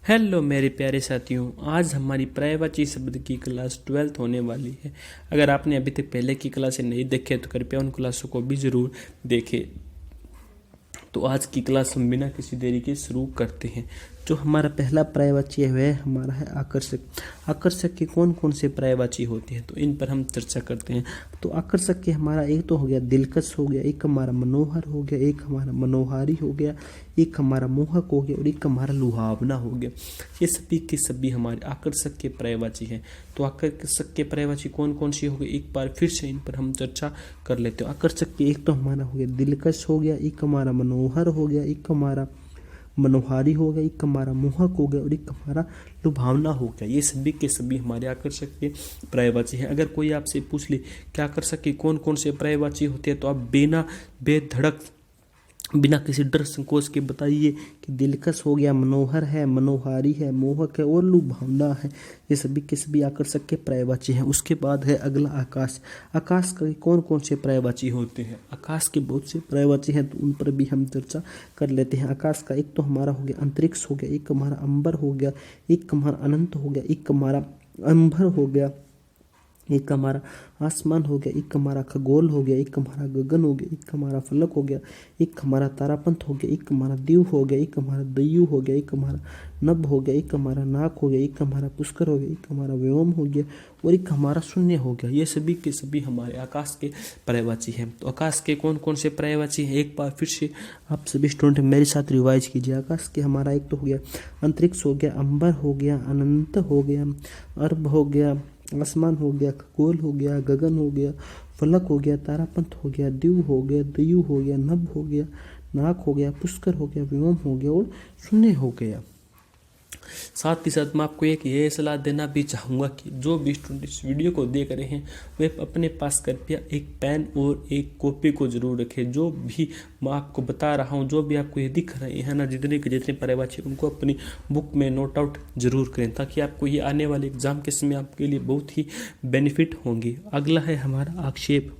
Hello मेरे प्यारे साथियों, आज हमारी पर्यायवाची शब्द की क्लास 12th होने वाली है। अगर आपने अभी तक पहले की क्लासें नहीं देखे तो कृपया उन क्लासों को भी ज़रूर देखें। तो आज की क्लास हम बिना किसी देरी के शुरू करते हैं। जो हमारा पहला पर्यायवाची है वह हमारा है आकर्षक। आकर्षक के कौन कौन से पर्यायवाची होते हैं तो इन पर हम चर्चा करते हैं। तो आकर्षक के हमारा एक तो हो गया दिलकश हो गया, एक हमारा मनोहर हो गया, एक हमारा मनोहारी हो गया, एक हमारा मोहक हो गया और एक हमारा लुभावना हो गया। ये सभी के सभी हमारे आकर्षक के पर्यायवाची हैं। तो आकर्षक के पर्यायवाची कौन कौन सी हो गए, एक बार फिर से इन पर हम चर्चा कर लेते हैं। आकर्षक के एक तो हमारा हो गया दिलकश हो गया, एक हमारा मनोहर हो गया, एक हमारा मनोहारी हो गया, एक हमारा मोहक हो गया और एक हमारा लुभावना हो गया। ये सभी के सभी हमारे आकर्षक के पर्यायवाची हैं। अगर कोई आपसे पूछ ले कि आकर्षक के कौन कौन से पर्यायवाची होते हैं तो आप बेधड़क बिना किसी डर संकोच के बताइए कि दिलकश हो गया, मनोहर है, मनोहारी है, मोहक है और लुभावना है। ये सभी के सभी आकर्षक के पर्यायवाची हैं। उसके बाद है अगला आकाश। आकाश के कौन कौन से पर्यायवाची होते हैं? आकाश के बहुत से पर्यायवाची हैं तो उन पर भी हम चर्चा कर लेते हैं। आकाश का एक तो हमारा हो गया अंतरिक्ष हो गया, एक हमारा अंबर हो गया, एक हमारा अनंत हो गया, एक हमारा अंबर हो गया, एक हमारा आसमान हो गया, एक हमारा खगोल हो गया, एक हमारा गगन हो गया, एक हमारा फलक हो गया, एक हमारा तारापंथ हो गया, एक हमारा दीव हो गया, एक हमारा दयु हो गया, एक हमारा नभ हो गया, एक हमारा नाक हो गया, एक हमारा पुष्कर हो गया, एक हमारा व्योम हो गया और एक हमारा शून्य हो गया। ये सभी के सभी हमारे आकाश के पर्यायवाची हैं। तो आकाश के कौन कौन से पर्यायवाची हैं एक बार फिर से आप सभी स्टूडेंट मेरे साथ रिवाइज कीजिए। आकाश के हमारा एक तो हो गया अंतरिक्ष हो गया, अंबर हो गया, अनंत हो गया, अर्ब हो गया, आसमान हो गया, खगोल हो गया, गगन हो गया, फलक हो गया, तारापंथ हो गया, दीव हो गया, दयु हो गया, नभ हो गया, नाक हो गया, पुष्कर हो गया, व्योम हो गया और शून्य हो गया। साथ ही साथ मैं आपको एक ये सलाह देना भी चाहूँगा कि जो भी स्टूडेंट इस वीडियो को देख रहे हैं वे अपने पास कृपया एक पेन और एक कॉपी को जरूर रखें। जो भी मैं आपको बता रहा हूँ, जो भी आपको ये दिख रहे हैं ना, जितने के जितने पर्यायवाची उनको अपनी बुक में नोट आउट जरूर करें ताकि आपको ये आने वाले एग्जाम के समय आपके लिए बहुत ही बेनिफिट होंगे। अगला है हमारा आक्षेप।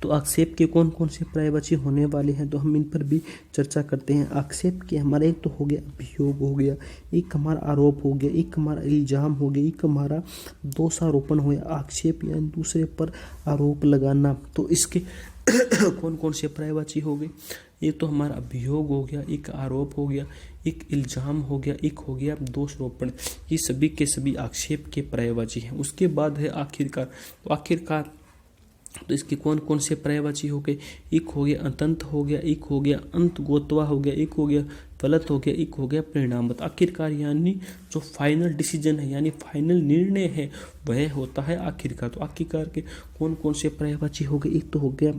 तो आक्षेप के कौन कौन से पर्यायवाची होने वाले हैं तो हम इन पर भी चर्चा करते हैं। आक्षेप के हमारा एक तो हो गया अभियोग हो गया, एक हमारा आरोप हो गया, एक हमारा इल्जाम हो गया, एक हमारा दोषारोपण हो गया। आक्षेप यानी दूसरे पर आरोप लगाना। तो इसके कौन कौन से पर्यायवाची हो गए? एक तो हमारा अभियोग हो गया, एक आरोप हो गया, एक इल्जाम हो गया, एक हो गया दोषारोपण। ये सभी के सभी आक्षेप के पर्यायवाची हैं। उसके बाद है आखिरकार। तो आखिरकार तो इसके कौन कौन से पर्यायवाची हो गए? एक हो गया अंतंत हो गया, एक हो गया अंत गोत्वा हो गया, एक हो गया फलत हो गया, एक हो गया परिणामत। आखिरकार यानी जो फाइनल डिसीजन है यानी फाइनल निर्णय है वह होता है आखिरकार। तो आखिरकार के कौन कौन से पर्यायवाची हो गए? एक तो हो गया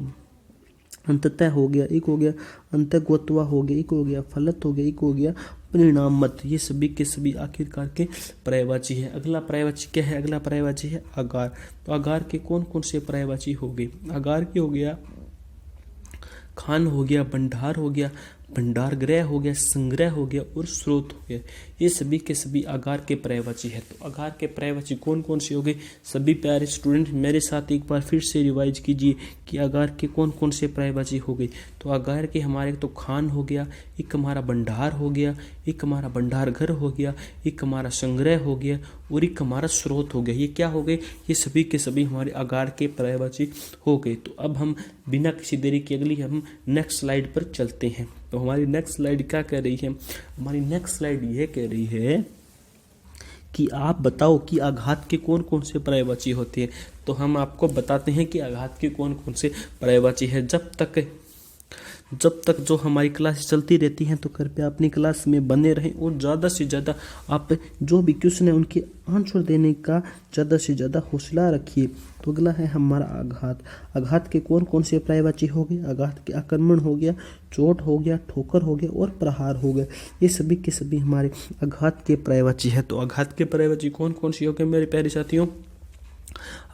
अंततः हो गया, एक हो गया अंतगोत्वा हो गया, एक हो गया फलत हो गया, एक हो गया परिणामत। ये सभी के सभी आखिरकार के पर्यायवाची है। अगला पर्यायवाची क्या है? अगला पर्यायवाची है आगार। तो आगार के कौन कौन से पर्यायवाची हो गए? आगार के हो गया खान हो गया, भंडार हो गया, भंडार गृह हो गया, संग्रह हो गया और स्रोत हो गया। ये सभी के सभी आगार के पर्यायवाची है। तो आगार के पर्यायवाची कौन कौन से हो गए? सभी प्यारे स्टूडेंट मेरे साथ एक बार फिर से रिवाइज कीजिए कि आगार के कौन कौन से पर्यायवाची हो गए। तो आगार के हमारे तो खान हो गया, एक हमारा भंडार हो गया, एक हमारा भंडार घर हो गया, एक हमारा संग्रह हो गया और एक हमारा स्रोत हो गया। ये क्या हो गए? ये सभी के सभी हमारे आगार के पर्यायवाची हो गए। तो अब हम बिना किसी देरी के अगली हम नेक्स्ट स्लाइड पर चलते हैं। तो हमारी नेक्स्ट स्लाइड क्या कह रही है? हमारी नेक्स्ट स्लाइड यह कह रही है कि आप बताओ कि आघात के कौन कौन से पर्यायवाची होते हैं। तो हम आपको बताते हैं कि आघात के कौन कौन से पर्यायवाची है। जब तक जो हमारी क्लास चलती रहती हैं तो कृपया अपनी क्लास में बने रहें और ज़्यादा से ज़्यादा आप जो भी क्वेश्चन है उनके आंसर देने का ज़्यादा से ज़्यादा हौसला रखिए। तो अगला है हमारा आघात। आघात के कौन कौन से पर्यायवाची हो गए? आघात के आक्रमण हो गया, चोट हो गया, ठोकर हो गया और प्रहार हो गया। ये सभी के सभी हमारे आघात के पर्यायवाची है। तो आघात के पर्यायवाची कौन कौन सी हो गए मेरे प्यारे साथियों?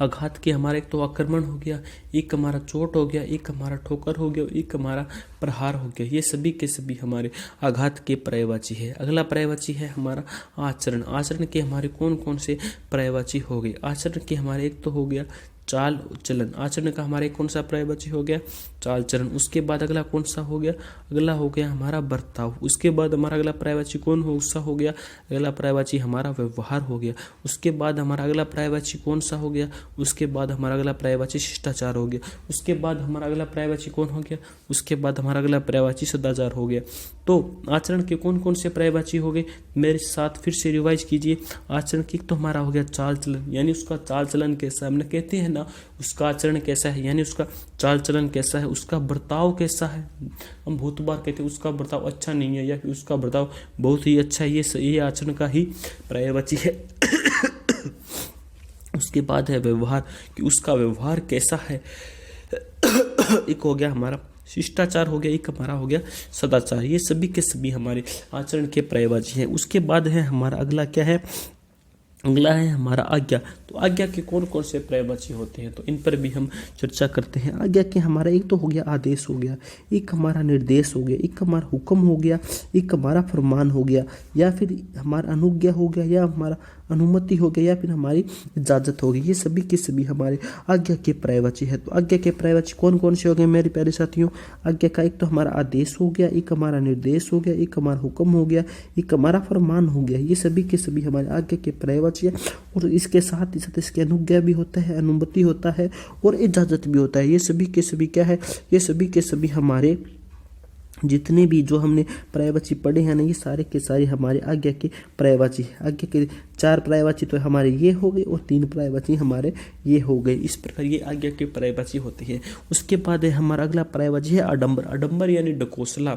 आघात के हमारा एक तो आक्रमण हो गया, एक हमारा चोट हो गया, एक हमारा ठोकर हो गया, एक हमारा प्रहार हो गया। ये सभी के सभी हमारे आघात के पर्यायवाची है। अगला पर्यायवाची है हमारा आचरण। आचरण के हमारे कौन कौन से पर्यायवाची हो गए? आचरण के हमारे एक तो हो गया चाल चलन। आचरण का हमारा कौन सा पर्यायवाची हो गया? चाल चलन। उसके बाद अगला कौन सा हो गया? अगला हो गया हमारा बर्ताव। उसके बाद हमारा अगला पर्यायवाची कौन हो सा हो गया? अगला पर्यायवाची हमारा व्यवहार हो गया। उसके बाद हमारा अगला पर्यायवाची कौन सा हो गया? उसके बाद हमारा अगला पर्यायवाची शिष्टाचार हो गया। उसके बाद हमारा अगला पर्यायवाची कौन हो गया? उसके बाद हमारा अगला पर्यायवाची सदाचार हो गया। तो आचरण के कौन कौन से पर्यायवाची हो गए? मेरे साथ फिर से रिवाइज कीजिए। आचरण की तो हमारा हो गया चाल चलन, यानी उसका चाल चलन कैसा, हमने कहते हैं ना उसका आचरण कैसा है, यानी उसका चाल चलन कैसा है, उसका बर्ताव कैसा है। हम बहुत बार कहते हैं उसका बर्ताव अच्छा नहीं है या फिर उसका बर्ताव बहुत ही अच्छा है, ये आचरण का ही पर्यायवाची है। उसके बाद है व्यवहार, कि उसका व्यवहार कैसा है। एक हो गया हमारा शिष्टाचार हो गया, एक हमारा हो गया सदाचार। ये सभी के सभी हमारे आचरण के पर्यायवाची हैं। उसके बाद है हमारा अगला क्या है? अगला है हमारा आज्ञा। तो आज्ञा के कौन कौन से पर्यायवाची होते हैं, तो इन पर भी हम चर्चा करते हैं। आज्ञा के हमारा एक तो हो गया आदेश हो गया, एक हमारा निर्देश हो गया, एक हमारा हुक्म हो गया, एक हमारा फरमान हो गया, या फिर हमारा अनुज्ञा हो गया, या हमारा अनुमति हो गया, या फिर हमारी इजाजत हो गई। ये सभी के सभी हमारे आज्ञा के पर्यायवाची है। तो आज्ञा के पर्यायवाची कौन कौन से हो गए मेरे प्यारे साथियों? आज्ञा का एक तो हमारा आदेश हो गया, एक हमारा निर्देश हो गया, एक हमारा हुक्म हो गया, एक हमारा फरमान हो गया। ये सभी के सभी हमारे आज्ञा के पर्यायवाची है। और इसके साथ ही साथ इसके अनुज्ञा भी होता है, अनुमति होता है और इजाजत भी होता है। ये सभी के सभी क्या है? ये सभी के सभी हमारे जितने भी जो हमने पर्यायवाची पढ़े हैं ना, ये सारे के सारे हमारे आज्ञा के पर्यायवाची है। आज्ञा के 4 पर्यायवाची तो हमारे ये हो गए और 3 पर्यायवाची हमारे ये हो गए। इस प्रकार ये आज्ञा के पर्यायवाची होते हैं। उसके बाद है हमारा अगला पर्यायवाची है आडंबर। आडंबर यानी डकोसला।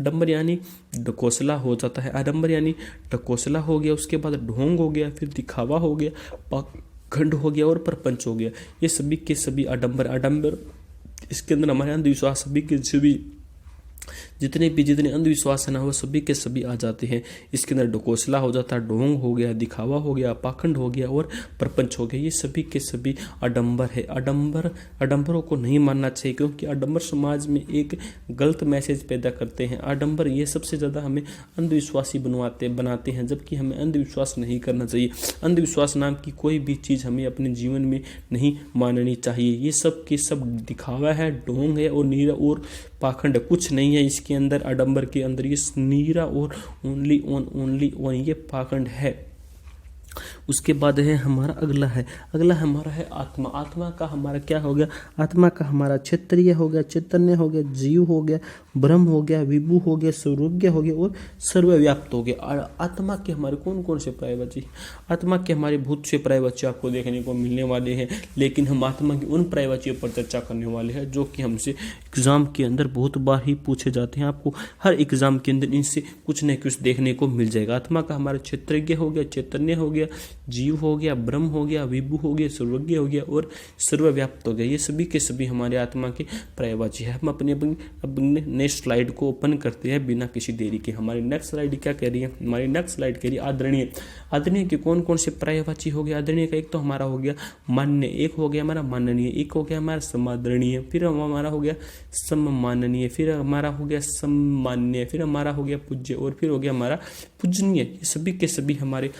आडंबर यानी डकोसला हो जाता है। आडंबर यानी डकोसला हो गया। उसके बाद ढोंग हो गया, फिर दिखावा हो गया, पाखंड हो गया और प्रपंच हो गया। ये सभी के सभी आडंबर इसके अंदर हमारे अंधविश्वास सभी के सभी जितने अंधविश्वास है ना वो सभी के सभी आ जाते हैं। इसके अंदर डकोसला हो जाता है, ढोंग हो गया, दिखावा हो गया, पाखंड हो गया और प्रपंच हो गया। ये सभी के सभी आडंबर है। आडंबरों को नहीं मानना चाहिए, क्योंकि आडंबर समाज में एक गलत मैसेज पैदा करते हैं। आडंबर ये सबसे ज़्यादा हमें अंधविश्वासी बनाते हैं, जबकि हमें अंधविश्वास नहीं करना चाहिए। अंधविश्वास नाम की कोई भी चीज़ हमें अपने जीवन में नहीं माननी चाहिए। ये सब के सब दिखावा है, ढोंग है और नीरा और पाखंड कुछ नहीं है इसके अंदर। आडंबर के अंदर ये नीरा और ओनली ऑन ये पाखंड है। उसके बाद है हमारा अगला हमारा है आत्मा। आत्मा का हमारा क्या हो गया? आत्मा का हमारा क्षेत्रीय हो गया, चैतन्य हो गया, जीव हो गया, ब्रह्म हो गया, विभु हो गया, सर्वज्ञ हो गया और सर्वव्याप्त हो गया। आत्मा के हमारे कौन कौन से पर्यायवाची? आत्मा के हमारे बहुत से पर्यायवाची आपको देखने को मिलने वाले हैं, लेकिन हम आत्मा के उन पर्यायवाचियों पर चर्चा करने वाले हैं जो कि हमसे एग्जाम के अंदर बहुत बार ही पूछे जाते हैं। आपको हर एग्जाम के अंदर इनसे कुछ न कुछ देखने को मिल जाएगा। आत्मा का हमारा क्षेत्रज्ञ हो गया, चैतन्य हो गया, जीव हो गया, ब्रह्म हो गया, विभु हो गया, सर्वज्ञ हो गया और सर्वव्याप्त हो गया। ये सभी के सभी हमारे आत्मा के पर्यायवाची है। हम अपने नेक्स्ट स्लाइड को ओपन करते हैं बिना किसी देरी के। हमारी नेक्स्ट स्लाइड क्या कह रही है? हमारी नेक्स्ट स्लाइड कह रही है आदरणीय। आदरणीय के कौन कौन से पर्यायवाची हो गए? आदरणीय का एक तो हमारा हो गया मान्य, एक हो गया हमारा माननीय, एक हो गया हमारा समादरणीय, फिर हमारा हो गया सम्माननीय, फिर हमारा हो गया सम्मान्य, फिर हमारा हो गया पूज्य और फिर हो गया हमारा पूजनीय। ये सभी के सभी हमारे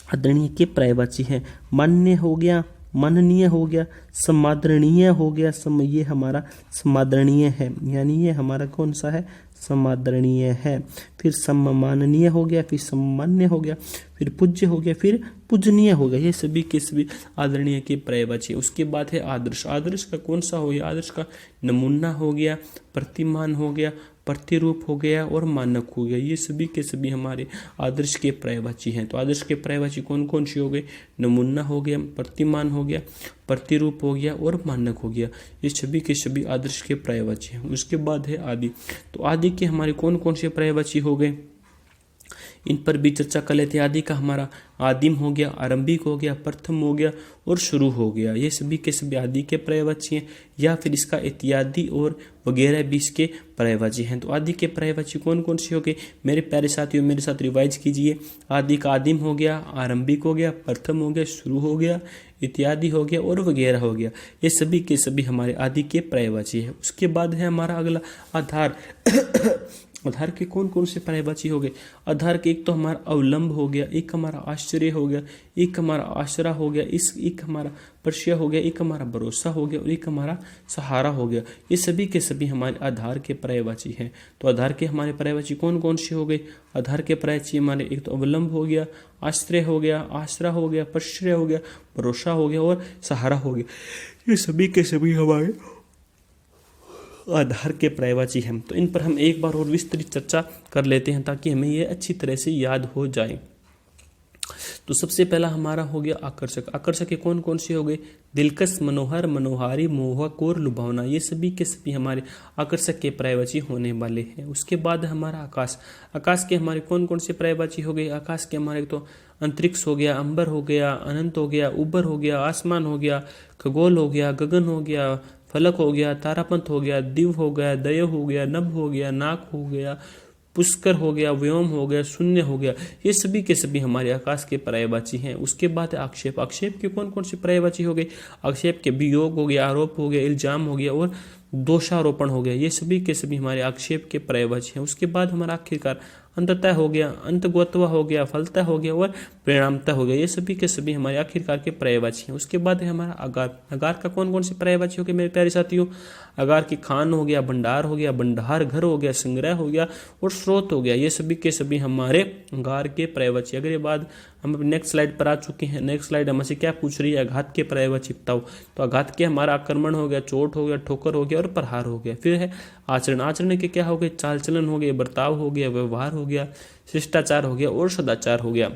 आदरणीय के पर्यायवाची हैं। मान्य हो गया, माननीय हो गया, समादरणीय हो गया, ये हमारा समादरणीय है, यानी ये हमारा कौन सा है? समादरणीय है। फिर सम्माननीय हो गया, फिर सम्मान्य हो गया, फिर पूज्य हो गया, फिर पूजनीय हो गया। ये सभी के सभी आदरणीय के पर्यायवाची। उसके बाद है आदर्श। आदर्श का कौन सा हो गया? आदर्श का नमूना हो गया, प्रतिमान हो गया, प्रतिरूप हो गया और मानक हो गया। ये सभी के सभी हमारे आदर्श के पर्यायवाची हैं। तो आदर्श के पर्यायवाची कौन कौन सी हो गए? नमूना हो गया, प्रतिमान हो गया, प्रतिरूप हो गया और मानक हो गया। ये सभी के सभी आदर्श के पर्यायवाची हैं। उसके बाद है आदि। तो आदि के हमारे कौन कौन से पर्यायवाची हो गए? इन पर भी चर्चा कर लेते हैं। आदि का हमारा आदिम हो गया, आरंभिक हो गया, प्रथम हो गया और शुरू हो गया। ये सभी के सभी आदि के पर्यायवाची हैं, या फिर इसका इत्यादि और वगैरह भी इसके पर्यायवाची हैं। तो आदि के पर्यायवाची कौन कौन से हो गए मेरे प्यारे साथियों? मेरे साथ रिवाइज कीजिए। आदि का आदिम हो गया, आरंभिक हो गया, प्रथम हो गया, शुरू हो गया, इत्यादि हो गया और वगैरह हो गया। ये सभी के सभी हमारे आदि के पर्यायवाची है। उसके बाद है हमारा अगला आधार। आधार के कौन कौन से पर्यायवाची हो गए? आधार के एक तो हमारा अवलंब हो गया, एक हमारा आश्चर्य हो गया, एक हमारा आसरा हो गया, एक हमारा प्रश्रय हो गया, एक हमारा भरोसा हो गया और एक हमारा सहारा हो गया। ये सभी के सभी हमारे आधार के पर्यायवाची हैं। तो आधार के हमारे पर्यायवाची कौन कौन से हो गए? आधार के पर्यायवाची हमारे एक तो अवलंब हो गया, आश्रय हो गया, आसरा हो गया, प्रश्रय हो गया, भरोसा हो गया और सहारा हो गया। ये सभी के सभी हमारे आधार के पर्यायवाची हैं। तो इन पर हम एक बार और विस्तृत चर्चा कर लेते हैं ताकि हमें ये अच्छी तरह से याद हो जाए। तो सबसे पहला हमारा हो गया आकर्षक। आकर्षक के कौन कौन से हो गए? दिलकश, मनोहर, मनोहारी, मोहक और लुभावना। ये सभी के सभी हमारे आकर्षक के पर्यायवाची होने वाले हैं। उसके बाद हमारा आकाश। आकाश के हमारे कौन कौन से पर्यायवाची हो गए? आकाश के हमारे तो अंतरिक्ष हो गया, अंबर हो गया, अनंत हो गया, उबर हो गया, आसमान हो गया, खगोल हो गया, गगन हो गया, फलक हो गया, तारापंथ हो गया, दिव हो गया, दय हो गया, नभ हो गया, नाक हो गया, पुष्कर हो गया, व्योम हो गया, शून्य हो गया। ये सभी के सभी हमारे आकाश के पर्यायवाची हैं। उसके बाद आक्षेप। आक्षेप के कौन कौन से पर्यायवाची हो गए? आक्षेप के वियोग हो गया, आरोप हो गया, इल्जाम हो गया और दोषारोपण हो गया। ये सभी के सभी हमारे आक्षेप के पर्यायवाची हैं। उसके बाद हमारा आखिरकार अंततः हो गया, अंतगोत्वा हो गया, फलतः हो गया और परिणामतः हो गया। ये सभी के सभी हमारे आखिरकार के पर्यायवाची हैं। उसके बाद है हमारा आगार। आगार का कौन कौन से पर्यायवाची हो गए मेरे प्यारे साथियों? आगार की खान हो गया, भंडार हो गया, भंडार घर हो गया, संग्रह हो गया और स्रोत हो गया। ये सभी के सभी हमारे आगार के पर्यायवाची। अगर ये बात हम नेक्स्ट स्लाइड पर आ चुके हैं। नेक्स्ट स्लाइड हमसे क्या पूछ रही है? आघात के पर्यायवाची बताओ। तो आघात के हमारा आक्रमण हो गया, चोट हो गया, ठोकर हो गया और प्रहार हो गया। फिर है आचरण। आचरण के क्या हो गए? चाल चलन हो गया, बर्ताव हो गया, व्यवहार हो गया, शिष्टाचार हो गया और सदाचार हो गया।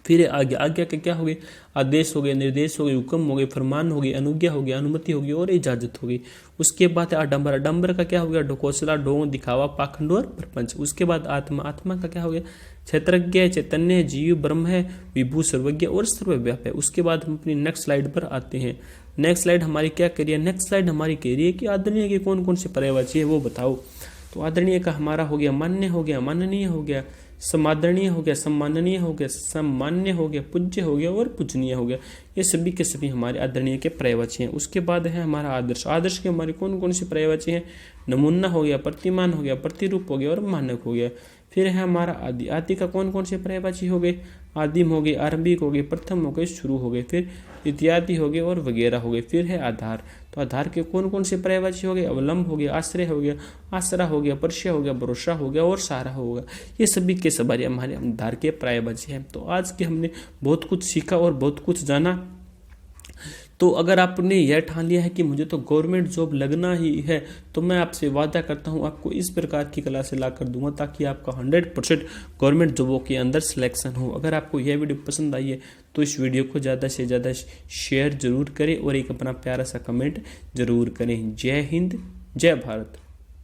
फिर आज्ञा। आज्ञा के क्या हो गए? आदेश हो गए, निर्देश हो गए, हुक्म हो गए, फरमान हो गई, अनुज्ञा हो गया, अनुमति हो गई और इजाजत हो गई। उसके बाद है आडंबर। आडंबर का क्या हो गया? ढकोसला, ढोंग, दिखावा, पाखंड और प्रपंच। उसके बाद आत्मा। आत्मा का क्या हो गया? क्षेत्रज्ञ, चैतन्य, जीव, ब्रह्म है, विभू, सर्वज्ञ और सर्वव्याप है। उसके बाद हम अपनी नेक्स्ट स्लाइड पर आते हैं। नेक्स्ट स्लाइड हमारी क्या कह रही है? नेक्स्ट स्लाइड हमारी कह रही है कि आदरणीय के कौन कौन से पर्यायवाची है वो बताओ। तो आदरणीय का हमारा हो गया मान्य हो गया, माननीय हो गया, समादरणीय हो गया, सम्माननीय हो गया, सम्मान्य हो गया, पूज्य हो गया और पूजनीय हो गया। ये सभी के सभी हमारे आदरणीय के पर्यायवाची हैं। उसके बाद है हमारा आदर्श। आदर्श के हमारे कौन कौन से पर्यायवाची हैं? नमूना हो गया, प्रतिमान हो गया, प्रतिरूप हो गया और मानक हो गया। फिर है हमारा आदि। आदि का कौन कौन से पर्यायवाची हो गए? आदिम हो गए, आरंभिक हो गए, प्रथम हो गए, शुरू हो गए, फिर इत्यादि हो गए और वगैरह हो गए। फिर है आधार। तो आधार के कौन कौन से पर्यायवाची हो गए? अवलंब हो गया, आश्रय हो गया, आसरा हो गया, प्रश्रय हो गया, भरोसा हो गया और सहारा होगा। ये सभी के सभी हमारे आधार के पर्यायवाची हैं। तो आज के हमने बहुत कुछ सीखा और बहुत कुछ जाना। तो अगर आपने यह ठान लिया है कि मुझे तो गवर्नमेंट जॉब लगना ही है, तो मैं आपसे वादा करता हूं आपको इस प्रकार की क्लासें ला कर दूंगा ताकि आपका 100% गवर्नमेंट जॉबों के अंदर सिलेक्शन हो। अगर आपको यह वीडियो पसंद आई है तो इस वीडियो को ज़्यादा से ज़्यादा शेयर जरूर करें और एक अपना प्यारा सा कमेंट जरूर करें। जय हिंद, जय भारत।